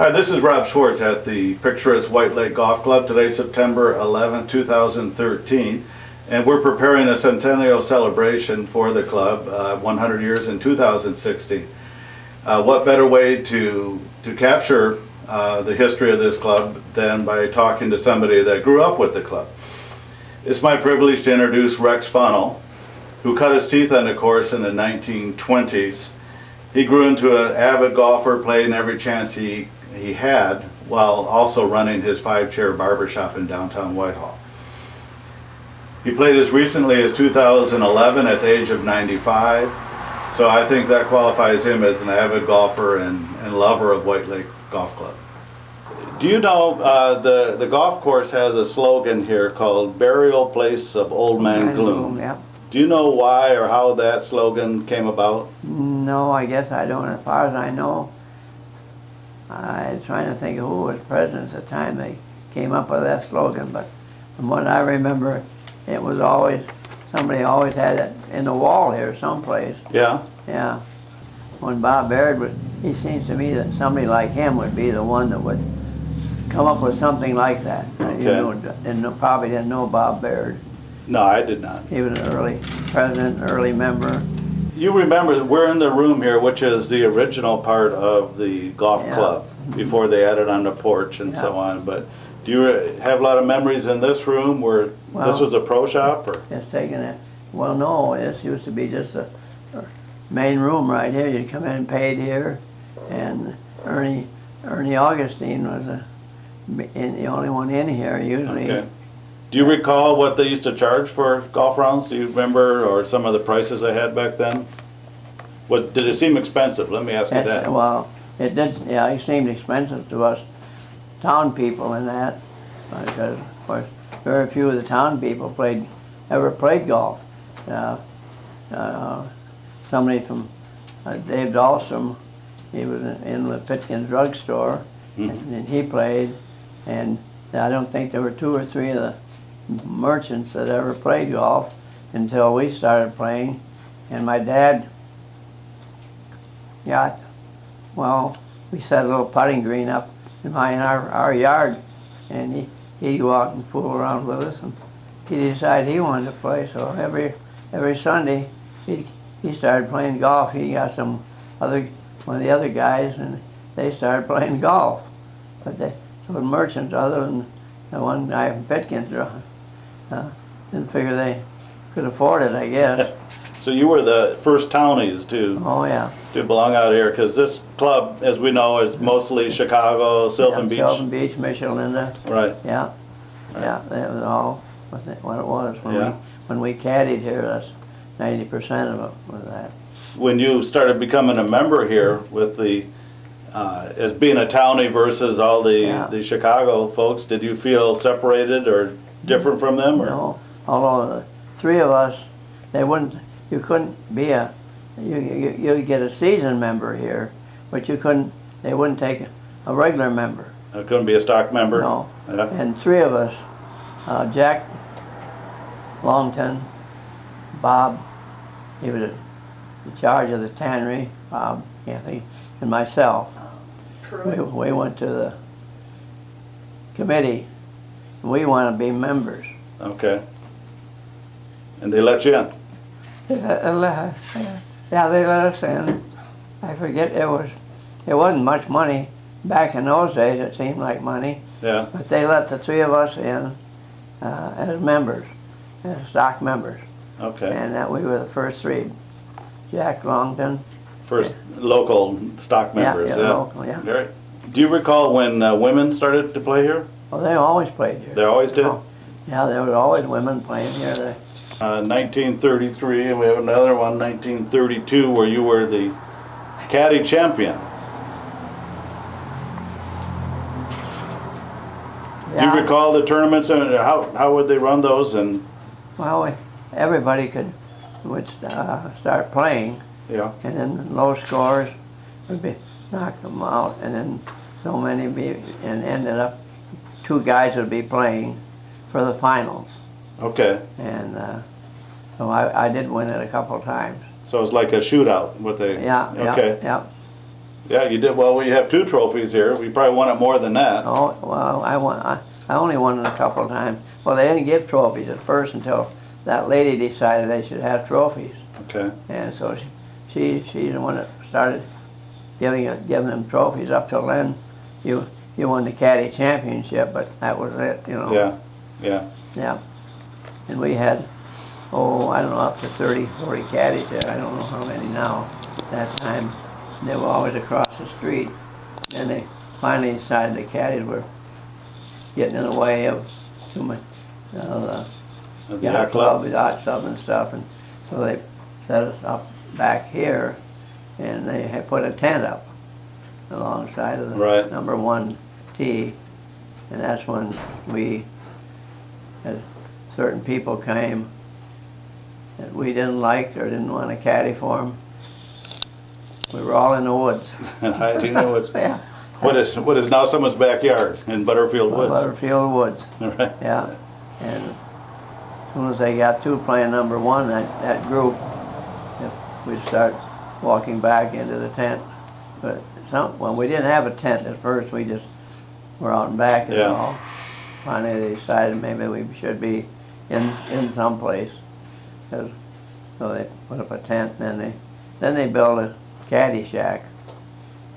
Hi, this is Rob Schwartz at the picturesque White Lake Golf Club. Today's September 11, 2013, and we're preparing a centennial celebration for the club, 100 years in 2016. What better way to capture the history of this club than by talking to somebody that grew up with the club. It's my privilege to introduce Rex Funnell, who cut his teeth on the course in the 1920s. He grew into an avid golfer, playing every chance he had, while also running his 5-chair barbershop in downtown Whitehall. He played as recently as 2011 at the age of 95, so I think that qualifies him as an avid golfer and lover of White Lake Golf Club. Do you know the golf course has a slogan here called Burial Place of Old Man Gloom? Yeah. Do you know why or how that slogan came about? No, I guess I don't. As far as I know, I'm trying to think of who was president at the time they came up with that slogan, but from what I remember, it was always, somebody always had it in the wall here someplace. Yeah? Yeah. When Bob Baird would, he seems to me that somebody like him would be the one that would come up with something like that. Okay. You probably didn't know Bob Baird. No, I did not. He was an early president, early member. You remember, we're in the room here, which is the original part of the golf club, before they added on the porch and so on. But do you have a lot of memories in this room where this was a pro shop? Or? It's taken it. Well, no, this used to be just a main room right here. You'd come in and paid here, and Ernie Augustine was the only one in here usually. Okay. Do you recall what they used to charge for golf rounds? Do you remember, or some of the prices they had back then? What did it seem expensive? Let me ask you that. Well, it did. Yeah, it seemed expensive to us town people in that, because of course very few of the town people ever played golf. Somebody from Dave Dahlstrom, he was in the Pitkin drugstore, and he played, and I don't think there were 2 or 3 of the merchants that ever played golf until we started playing. And my dad we set a little putting green up in our yard, and he'd go out and fool around with us, and he decided he wanted to play. So every Sunday he started playing golf. He got one of the other guys, and they started playing golf. But the merchants, other than the one guy from Pitkin, didn't figure they could afford it, I guess. So you were the first townies to belong out here, because this club, as we know, is mostly Chicago, Sylvan Beach. Sylvan Beach, Michelinda. Right. Yeah, right. Yeah, that was all what it was. When we caddied here, that's 90% of it was that. When you started becoming a member here with the as being a townie versus all the Chicago folks, did you feel separated or different from them? Or? No, although the 3 of us, you couldn't be you get a season member here, but they wouldn't take a regular member. It couldn't be a stock member? No. Yeah. And 3 of us, Jack Longton, Bob, he was in charge of the tannery, Bob, and myself. We went to the committee, and we want to be members. Okay. And they let you in? Yeah, they let us in. I forget, it wasn't much money. Back in those days, it seemed like money. Yeah. But they let the 3 of us in as members, as stock members. Okay. And we were the first 3. Jack Longton. First local stock members. Yeah, local, yeah. Great. Do you recall when women started to play here? Well, they always played here. They always did? Oh, yeah, there were always women playing here. 1933, and we have another one, 1932, where you were the caddy champion. Yeah. Do you recall the tournaments, and how would they run those? And well, everybody would start playing. Yeah. And then low scores would be knock them out, and then so many and ended up 2 guys would be playing for the finals. Okay. And so I did win it a couple of times. So it's like a shootout, what they... Yeah. Okay. Yeah. Yeah, you did well. You have 2 trophies here. You probably won it more than that. Oh, well, I only won it a couple of times. Well, they didn't give trophies at first until that lady decided they should have trophies. Okay. And so she's the one that started giving them trophies. Up till then, you won the caddy championship, but that was it, you know. Yeah, yeah. Yeah. And we had, I don't know, up to 30, 40 caddies there. I don't know how many now. That time, they were always across the street. Then they finally decided the caddies were getting in the way of too much, the yacht club and stuff. And so they set us up back here, and they had put a tent up alongside of the number 1 tee. And that's when as certain people came that we didn't like or didn't want to caddy for them. We were all in the woods. I do know it's yeah. what is now someone's backyard in Butterfield Woods. Butterfield Woods. Right. Yeah. And as soon as they got to playing number 1, that group, we'd start walking back into the tent. But well, we didn't have a tent at first. We just were out and back and all. Finally, they decided maybe we should be in some place. So they put up a tent, and then they built a caddy shack.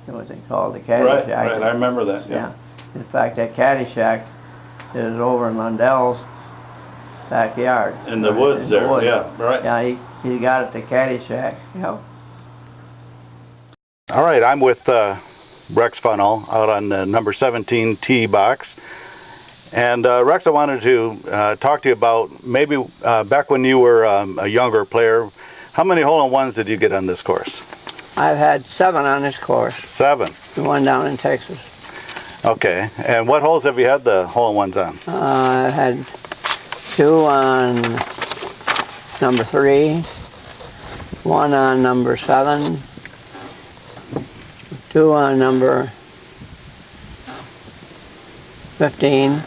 What they called the caddy shack. Right, I remember that. Yeah. In fact, that caddy shack is over in Lundell's backyard. In the woods there. Woods. Yeah, right. Yeah, he got it, the caddy shack. Yep. All right, I'm with Rex Funnell out on number 17 tee box. And Rex, I wanted to talk to you about maybe back when you were a younger player, how many hole-in-ones did you get on this course? I've had 7 on this course. 7? The one down in Texas. Okay, and what holes have you had the hole-in-ones on? I've had 2 on number 3, 1 on number 7, 2 on number 15,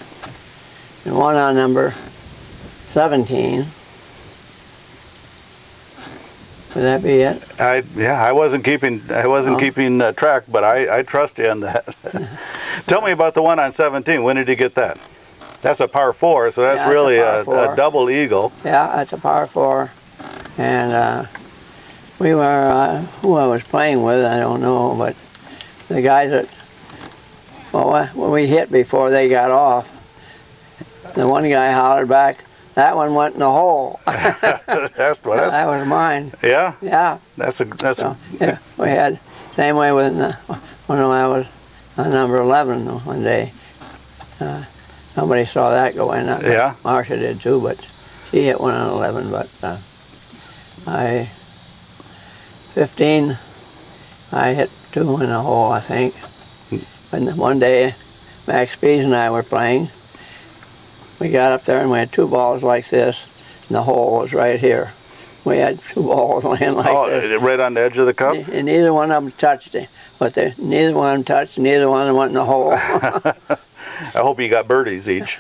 and 1 on number 17. Would that be it? I wasn't keeping track, but I trust you on that. Tell me about the one on 17. When did you get that? That's a par 4, so that's really a double eagle. Yeah, that's a par 4, and we were who I was playing with, I don't know, but the guys that when we hit before they got off, the one guy hollered back, "That one went in the hole." That was mine. Yeah. Yeah. Yeah, we had same way with when I was on number 11 one day. Nobody saw that go in. Yeah. Marcia did too, but she hit one on 11. But 15, I hit 2 in the hole, I think. And one day, Max Spees and I were playing. We got up there and we had 2 balls like this, and the hole was right here. We had 2 balls laying like this. Right on the edge of the cup? And neither one of them touched it. But neither one of them touched, neither one of them went in the hole. I hope you got birdies each.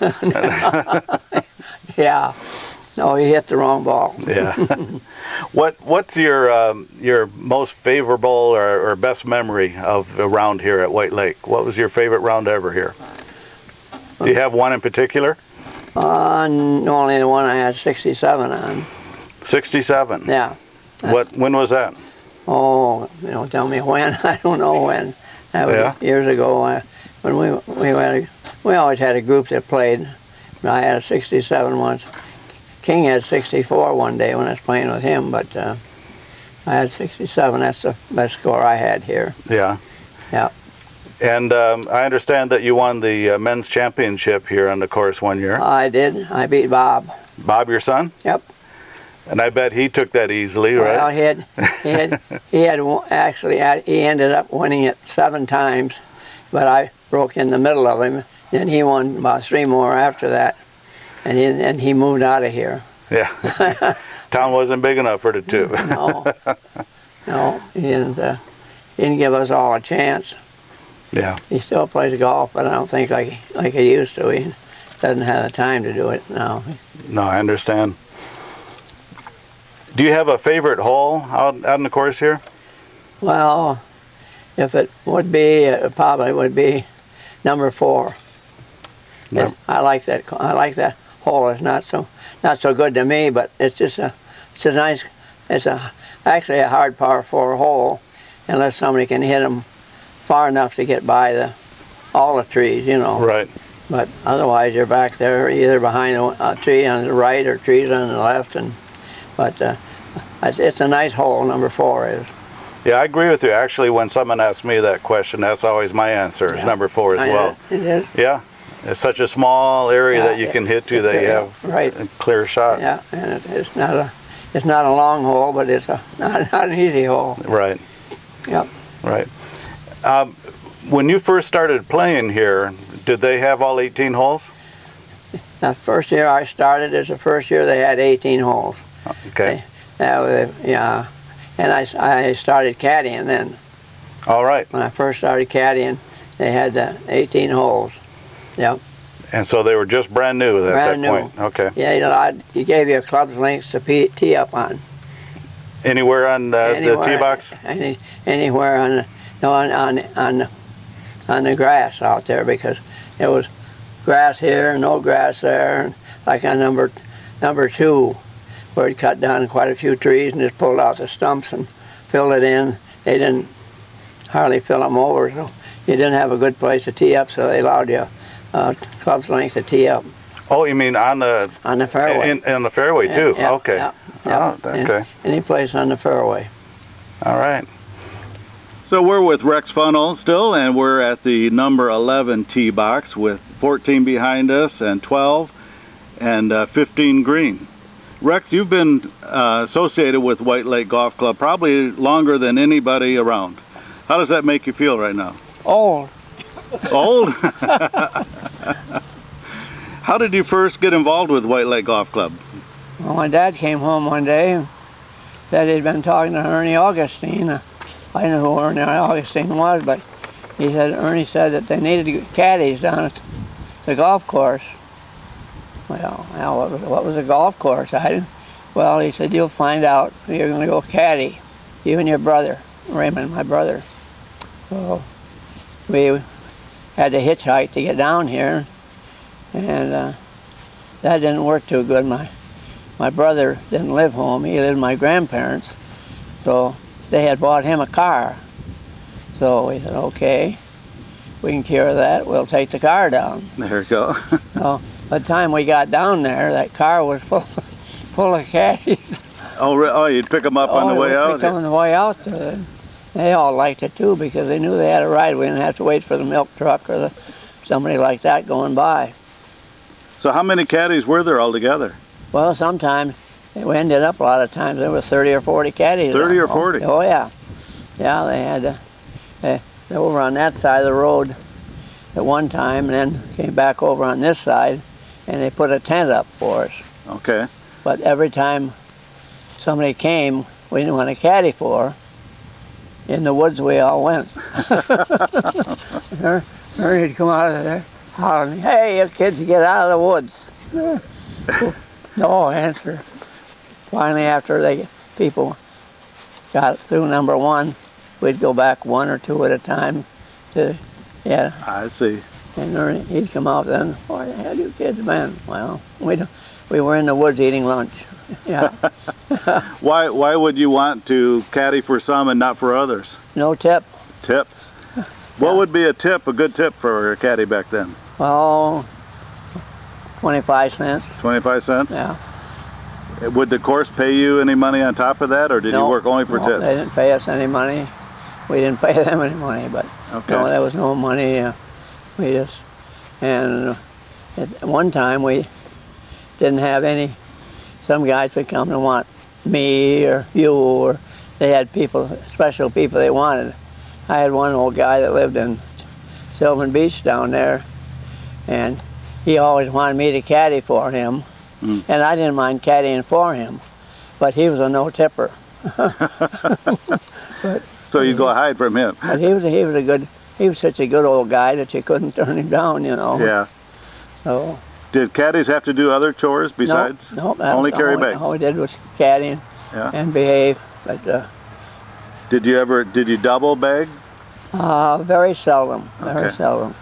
Yeah. No, he hit the wrong ball. Yeah. What's your most favorable or best memory of a round here at White Lake? What was your favorite round ever here? Do you have one in particular? Only the one I had 67 on. 67? Yeah. When was that? Oh, tell me when. I don't know when. That was years ago. When we always had a group that played. I had a 67 once. King had 64 one day when I was playing with him, but I had 67. That's the best score I had here. Yeah. Yeah. And I understand that you won the men's championship here on the course one year. I did. I beat Bob. Bob, your son? Yep. And I bet he took that easily, right? Well, he ended up winning it 7 times, but I broke in the middle of him. Then he won about 3 more after that, and he moved out of here. Yeah. Town wasn't big enough for the 2. No, he didn't give us all a chance. Yeah. He still plays golf, but I don't think like he used to. He doesn't have the time to do it now. No, I understand. Do you have a favorite hole out in the course here? Well, If it would be, it probably would be number 4. Yep. I like that. I like that hole. It's not so good to me, but it's a nice. It's actually a hard par 4 hole, unless somebody can hit them far enough to get by all the trees, you know. Right. But otherwise, you're back there either behind a tree on the right or trees on the left, but it's a nice hole. Number 4 is. Yeah, I agree with you. Actually, when someone asks me that question, that's always my answer. It's number 4 as well. It is. Yeah, it's such a small area that you can hit to that you have a clear shot. Yeah, and it's not a long hole, but it's not an easy hole. Right. Yep. Right. When you first started playing here, did they have all 18 holes? The first year I started is the first year they had 18 holes. Okay. Yeah, and I started caddying then. All right. When I first started caddying, they had 18 holes. Yep. And so they were just brand new at that point. Okay. Yeah, he gave you clubs lengths to tee up on. Anywhere on the tee box? Anywhere on the grass out there, because it was grass here and no grass there, and like on number 2, where he'd cut down quite a few trees and just pulled out the stumps and filled it in. They didn't hardly fill them over, so you didn't have a good place to tee up, so they allowed you club's length to tee up. Oh, you mean on the fairway? On the fairway too. Yeah, okay. Yeah, Oh, okay. Any place on the fairway. All right. So we're with Rex Funnell still, and we're at the number 11 tee box with 14 behind us and 12 and 15 green. Rex, you've been associated with White Lake Golf Club probably longer than anybody around. How does that make you feel right now? Old. Old? How did you first get involved with White Lake Golf Club? Well, my dad came home one day and said he'd been talking to Ernie Augustine. I didn't know who Ernie Augustine was, but he said Ernie said that they needed caddies down at the golf course. Well, what was a golf course? I didn't. Well, he said, you'll find out. You're going to go caddy, you and your brother, Raymond, my brother. So we had to hitchhike to get down here, and that didn't work too good. My brother didn't live home. He lived with my grandparents, so they had bought him a car. So we said, okay, we can cure that. We'll take the car down. There you go. So by the time we got down there, that car was full of caddies. Oh, you'd pick them up on the way out? On the way out. They all liked it too, because they knew they had a ride. We didn't have to wait for the milk truck or somebody like that going by. So how many caddies were there altogether? Well, sometimes we ended up a lot of times there were 30 or 40 caddies. 30 or 40? Oh yeah. Yeah, they had they were over on that side of the road at one time, and then came back over on this side, and they put a tent up for us. Okay. But every time somebody came we didn't want a caddy for, in the woods we all went. Ernie'd come out of there hollering, hey, you kids, get out of the woods. No answer. Finally, after people got through number 1, we'd go back 1 or 2 at a time to, yeah. I see. And Ernie, he'd come out then, where the hell you kids been? Well, we were in the woods eating lunch. Yeah. Why would you want to caddy for some and not for others? No tip. Tip? What would be a good tip for a caddy back then? Oh, 25 cents. 25 cents? Yeah. Would the course pay you any money on top of that, or did you work only for tips? They didn't pay us any money. We didn't pay them any money, but no, there was no money. We just, and at one time we didn't have any. Some guys would come and want me or you, or they had people, special people they wanted. I had one old guy that lived in Sylvan Beach down there, and he always wanted me to caddy for him, and I didn't mind caddying for him, but he was a no-tipper. So you'd go hide from him. But he was such a good old guy that you couldn't turn him down, you know. Yeah. So. Did caddies have to do other chores besides? No, only carry bags. All we did was caddying and behave. But did you double bag? Very seldom, very Okay. seldom.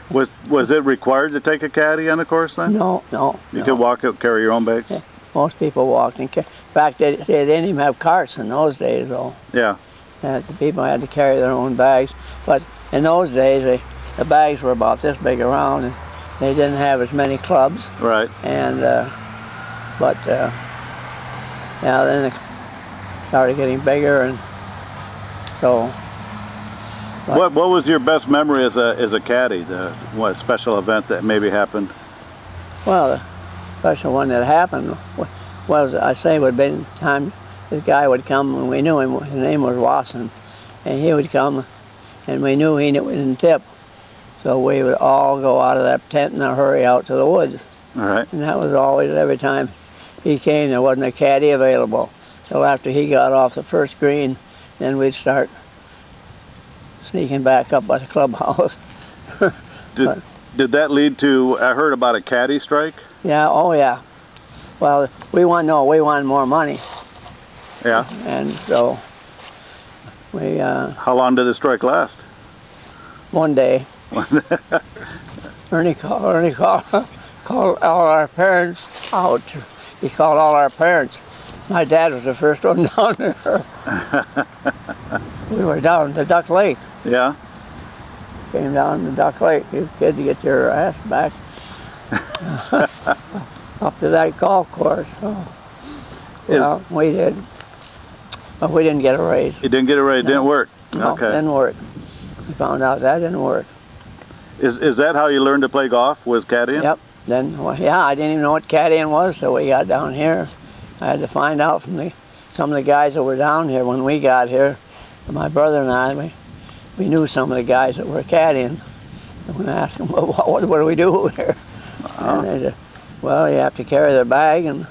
Was it required to take a caddy on a course then? No, no. You no. could walk out, carry your own bags? Yeah. Most people walked in. In fact, they didn't even have carts in those days, though. Yeah. The people had to carry their own bags. But in those days, the bags were about this big around, and they didn't have as many clubs. Right. And yeah, then it started getting bigger, and so. What was your best memory as a caddy? What special event that maybe happened? Well, the special one that happened was, I say, would have been the time this guy would come, and we knew him. His name was Wasson, and he would come, and we knew he didn't tip, so we would all go out of that tent in a hurry out to the woods. All right. And that was always, every time he came, there wasn't a caddy available. So after he got off the first green, then we'd sneaking back up by the clubhouse. Did that lead to, I heard about a caddy strike? Yeah, oh yeah. Well, we wanted more money, Yeah. and so we, How long did the strike last? one day, Ernie called all our parents out. He called all our parents. My dad was the first one down there. We were down to Duck Lake. Yeah. Came down to Duck Lake. You kids get your ass back up to that golf course. So, well, we did, but we didn't get a raise. You didn't get it right. It didn't work. No, Okay. didn't work. We found out that didn't work. Is that how you learned to play golf? Was caddying? Yep. Then, well, yeah, I didn't even know what caddying was, so we got down here. I had to find out from some of the guys that were down here when we got here. My brother and I, we knew some of the guys that were caddying. And we asked them, well, what do we do here? And they said, well, you have to carry their bag and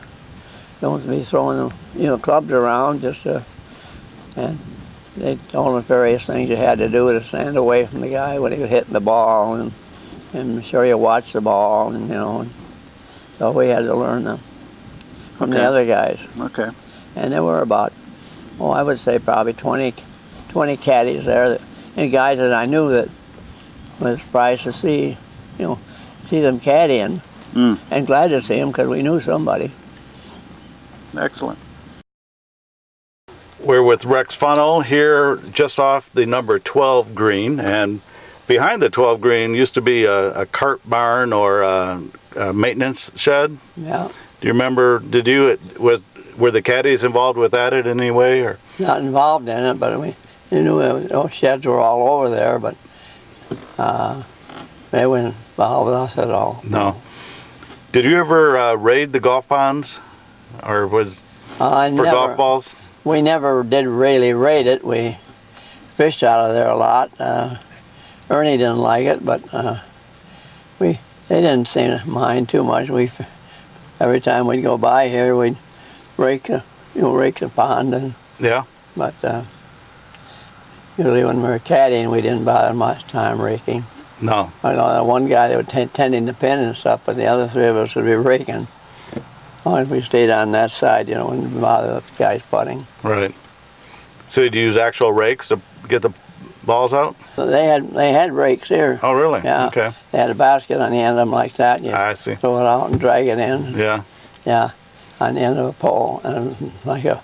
don't be throwing clubs around. And they told us various things you had to do to stand away from the guy when he was hitting the ball, and be sure you watch the ball, and so we had to learn them from the other guys. Okay. And there were about, I would say probably 20 caddies there, and guys that I knew that was surprised to see them caddying, and glad to see them because we knew somebody. Excellent. We're with Rex Funnell here just off the number 12 green, and behind the 12 green used to be a cart barn or a maintenance shed. Yeah. Do you remember, were the caddies involved with that in any way? Or? Not involved in it, but we knew those sheds were all over there, but they weren't involved with us at all. No. Did you ever raid the golf ponds, or for golf balls? We never did really raid it. We fished out of there a lot. Ernie didn't like it, but they didn't seem to mind too much. Every time we'd go by here, we'd rake the pond, and Yeah. but usually when we were caddying, we didn't bother much time raking. No. I know that one guy that was tending the pin and stuff, but the other three of us would be raking. As long as we stayed on that side, wouldn't bother the guys putting. Right. So did you use actual rakes to get the balls out? So they had rakes here. Oh, really? Yeah. Okay. They had a basket on the end of them like that. You I see. throw it out and drag it in. Yeah. Yeah, on the end of a pole, and like a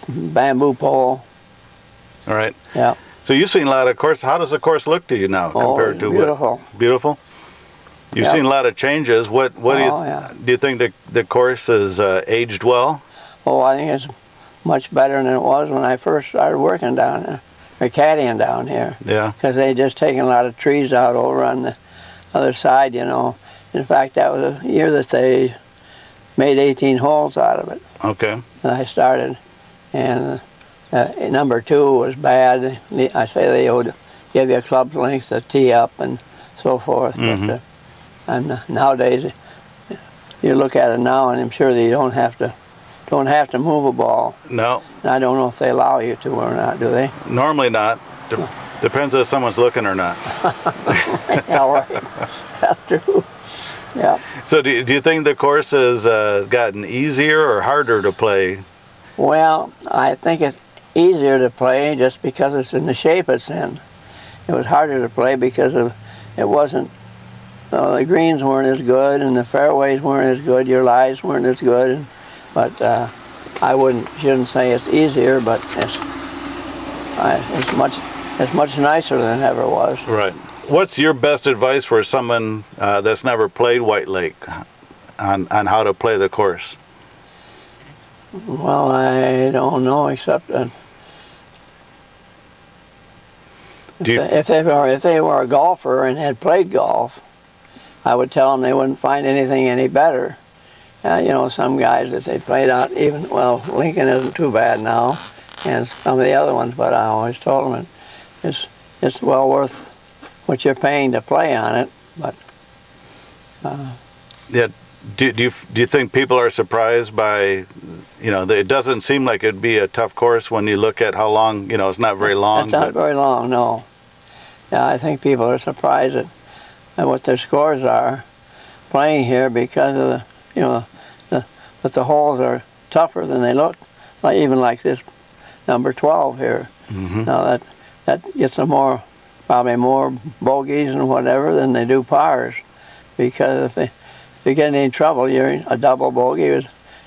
bamboo pole. All right. Yeah. So you've seen a lot of courses. How does the course look to you now compared to beautiful. Beautiful? You've seen a lot of changes. What do you think the course has aged well? Oh, I think it's much better than it was when I first started working down there, or caddying down here. Yeah. Because they just taken a lot of trees out over on the other side, In fact, that was a year that they made 18 holes out of it. Okay. And I started, and number 2 was bad. I say they would give you a club's length to tee up and so forth. Mm-hmm. But nowadays, you look at it now, and I'm sure that you don't have to move a ball. No. I don't know if they allow you to or not, do they? Normally not. Depends if someone's looking or not. Yeah, right. That's true. Yeah. So do you think the course has gotten easier or harder to play? Well, I think it's easier to play just because it's in the shape it's in. it was harder to play because of it wasn't. The greens weren't as good, and the fairways weren't as good. Your lies weren't as good. But I shouldn't say it's easier, but it's much nicer than it ever was. Right. What's your best advice for someone that's never played White Lake on how to play the course? Well, I don't know, except that if they were a golfer and had played golf, I would tell them they wouldn't find anything any better. You know, some guys that they played out, even, well, Lincoln isn't too bad now, and some of the other ones, but I always told them it's well worth what you're paying to play on it. But yeah, do you think people are surprised by, you know, it doesn't seem like it'd be a tough course when you look at how long, you know, it's not very long. It's not very long, no. Yeah, I think people are surprised at what their scores are playing here because of the, you know, but the holes are tougher than they look. Like even like this number 12 here. Mm-hmm. Now that gets them probably more bogeys and whatever than they do pars, because if you get in trouble, a double bogey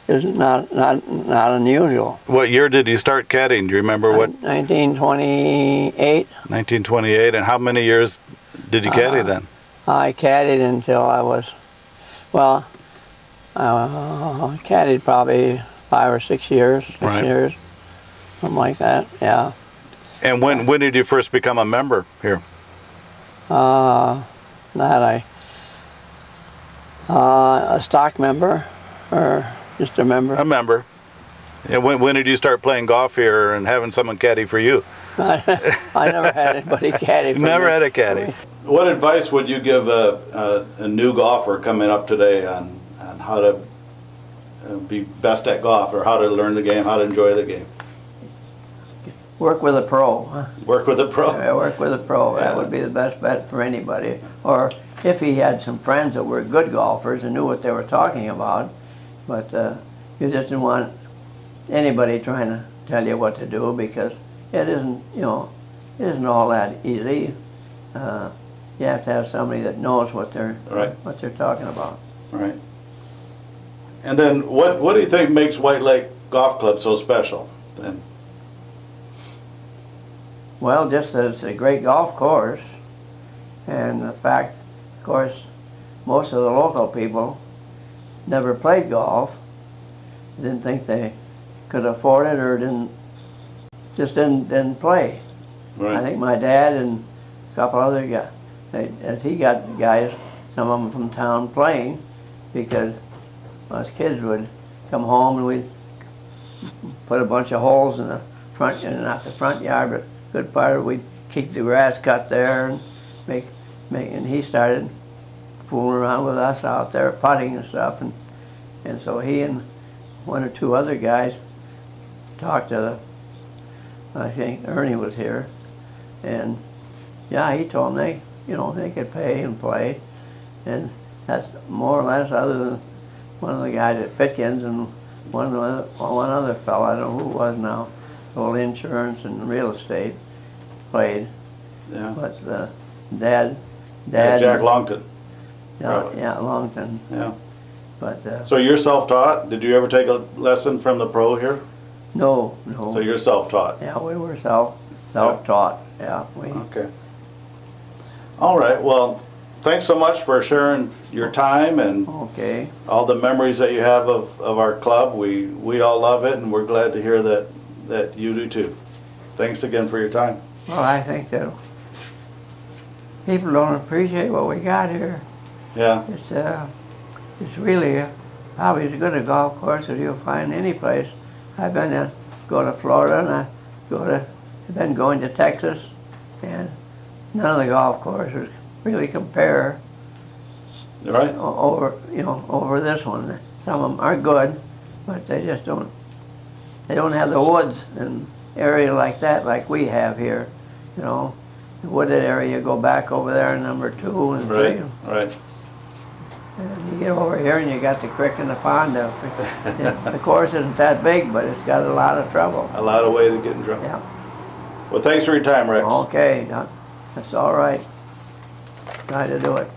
is not unusual. What year did you start caddying? Do you remember what? 1928. 1928, and how many years did you caddy then? I caddied until I was, well, I caddied probably 5 or 6 years, something like that, yeah. And when did you first become a member here? A stock member, or just a member? A member. And when did you start playing golf here and having someone caddy for you? I never had anybody caddy for me. Never had a caddy. What advice would you give a new golfer coming up today on how to be best at golf, or how to learn the game, how to enjoy the game? Work with a pro. Work with a pro? Yeah, work with a pro. Yeah. That would be the best bet for anybody. Or if he had some friends that were good golfers and knew what they were talking about, but you just didn't want anybody trying to tell you what to do, because it isn't, you know, it isn't all that easy. You have to have somebody that knows what they're talking about. Right. And then what do you think makes White Lake Golf Club so special then? Well, just that it's a great golf course, and the fact, of course, most of the local people never played golf, didn't think they could afford it, or didn't play. Right. I think my dad and a couple other guys, as he got guys, some of them from town playing, because us kids would come home and we'd put a bunch of holes in the front, not the front yard, but good part of it, we'd keep the grass cut there and and he started fooling around with us out there putting and stuff, and so he and one or two other guys talked to I think Ernie was here, and yeah, he told them they could pay and play, and that's more or less, other than one of the guys at Pitkins and one other fellow, I don't know who it was now, sold insurance and real estate, played. Yeah. But Dad. Jack Longton. Yeah, Longton. Yeah. But so you're self-taught? Did you ever take a lesson from the pro here? No. So you're self-taught? Yeah, we were self-taught. Yeah. Okay. All right. Well, thanks so much for sharing your time and all the memories that you have of our club. We all love it, and we're glad to hear that you do too. Thanks again for your time. Well, I think that people don't appreciate what we got here. Yeah. It's really probably as good a golf course as you'll find any place. I've been to go to Florida, and I've been going to Texas, and none of the golf courses really compare over this one. Some of them are good, but they just don't have the woods and area like that like we have here. You know, the wooded area, you go back over there, number 2 and 3. Right. And you get over here and you got the creek and the pond. The course isn't that big, but it's got a lot of trouble. A lot of ways to get in trouble. Yeah. Well, thanks for your time, Rex. Okay. That's all right. Try to do it.